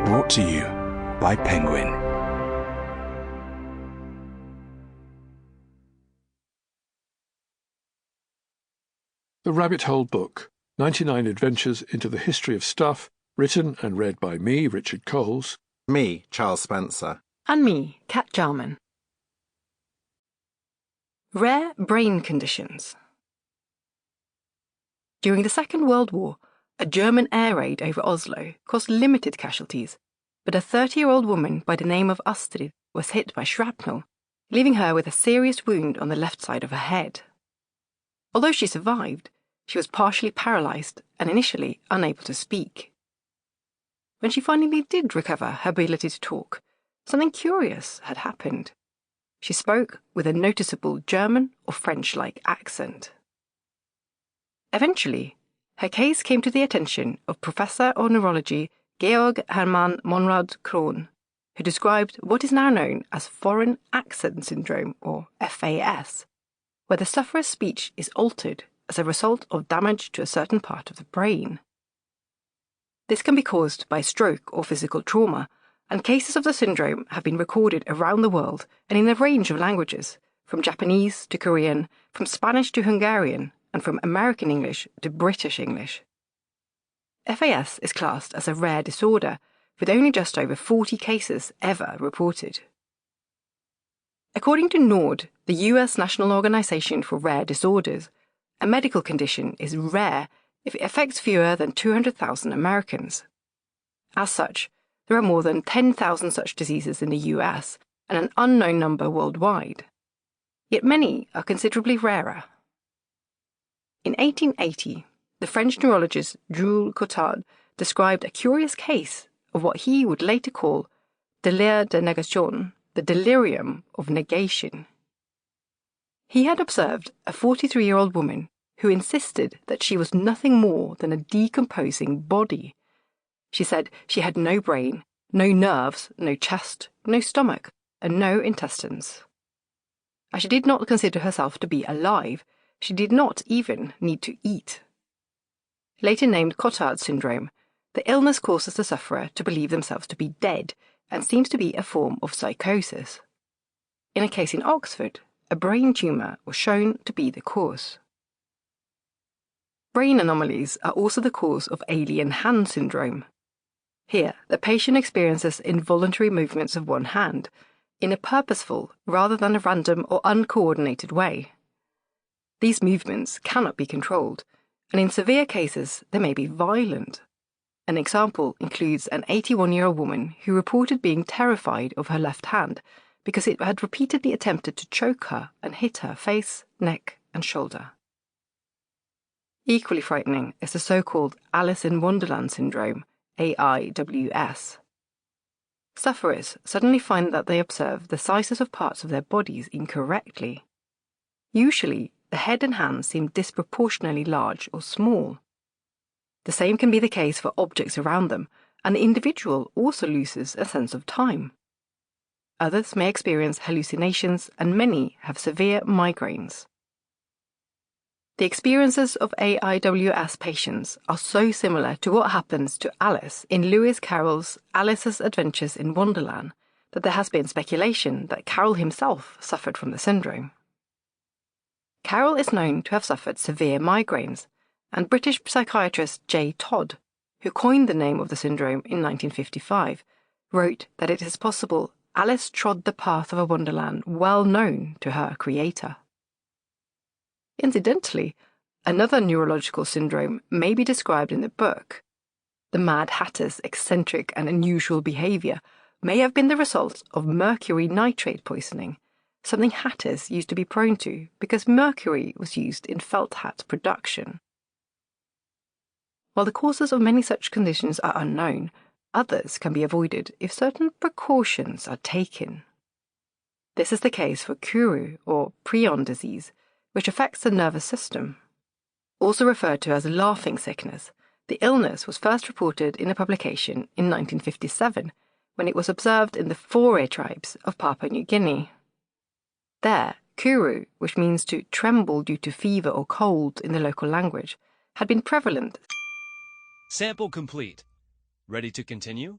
Brought to you by Penguin. The Rabbit Hole Book, 99 Adventures into the History of Stuff, written and read by me, Richard Coles. Me, Charles Spencer. And me, Cat Jarman. Rare brain conditions. During the Second World War, a German air raid over Oslo caused limited casualties, but a 30-year-old woman by the name of Astrid was hit by shrapnel, leaving her with a serious wound on the left side of her head. Although she survived, she was partially paralysed and initially unable to speak. When she finally did recover her ability to talk, something curious had happened. She spoke with a noticeable German or French-like accent. Eventually, her case came to the attention of Professor of Neurology Georg Hermann Monrad Krohn, who described what is now known as Foreign Accent Syndrome, or FAS, where the sufferer's speech is altered as a result of damage to a certain part of the brain. This can be caused by stroke or physical trauma, and cases of the syndrome have been recorded around the world and in a range of languages, from Japanese to Korean, from Spanish to Hungarian, and from American English to British English. FAS is classed as a rare disorder, with only just over 40 cases ever reported. According to NORD, the US National Organization for Rare Disorders, a medical condition is rare if it affects fewer than 200,000 Americans. As such, there are more than 10,000 such diseases in the US and an unknown number worldwide. Yet many are considerably rarer. In 1880, the French neurologist Jules Cotard described a curious case of what he would later call délire de négation, the delirium of negation. He had observed a 43-year-old woman who insisted that she was nothing more than a decomposing body. She said she had no brain, no nerves, no chest, no stomach, and no intestines. As she did not consider herself to be alive, she did not even need to eat. Later named Cotard syndrome, the illness causes the sufferer to believe themselves to be dead and seems to be a form of psychosis. In a case in Oxford, a brain tumour was shown to be the cause. Brain anomalies are also the cause of alien hand syndrome. Here, the patient experiences involuntary movements of one hand in a purposeful rather than a random or uncoordinated way. These movements cannot be controlled, and in severe cases they may be violent. An example includes an 81-year-old woman who reported being terrified of her left hand because it had repeatedly attempted to choke her and hit her face, neck, and shoulder. Equally frightening is the so-called Alice in Wonderland syndrome, AIWS. Sufferers suddenly find that they observe the sizes of parts of their bodies incorrectly. Usually, the head and hands seem disproportionately large or small. The same can be the case for objects around them, and the individual also loses a sense of time. Others may experience hallucinations, and many have severe migraines. The experiences of AIWS patients are so similar to what happens to Alice in Lewis Carroll's Alice's Adventures in Wonderland that there has been speculation that Carroll himself suffered from the syndrome. Carroll is known to have suffered severe migraines, and British psychiatrist J. Todd, who coined the name of the syndrome in 1955, wrote that it is possible Alice trod the path of a wonderland well known to her creator. Incidentally, another neurological syndrome may be described in the book. The Mad Hatter's eccentric and unusual behaviour may have been the result of mercury nitrate poisoning, something hatters used to be prone to because mercury was used in felt hat production. While the causes of many such conditions are unknown, others can be avoided if certain precautions are taken. This is the case for Kuru or prion disease, which affects the nervous system. Also referred to as laughing sickness, the illness was first reported in a publication in 1957 when it was observed in the Fore tribes of Papua New Guinea. There, Kuru, which means to tremble due to fever or cold in the local language, had been prevalent. Sample complete. Ready to continue?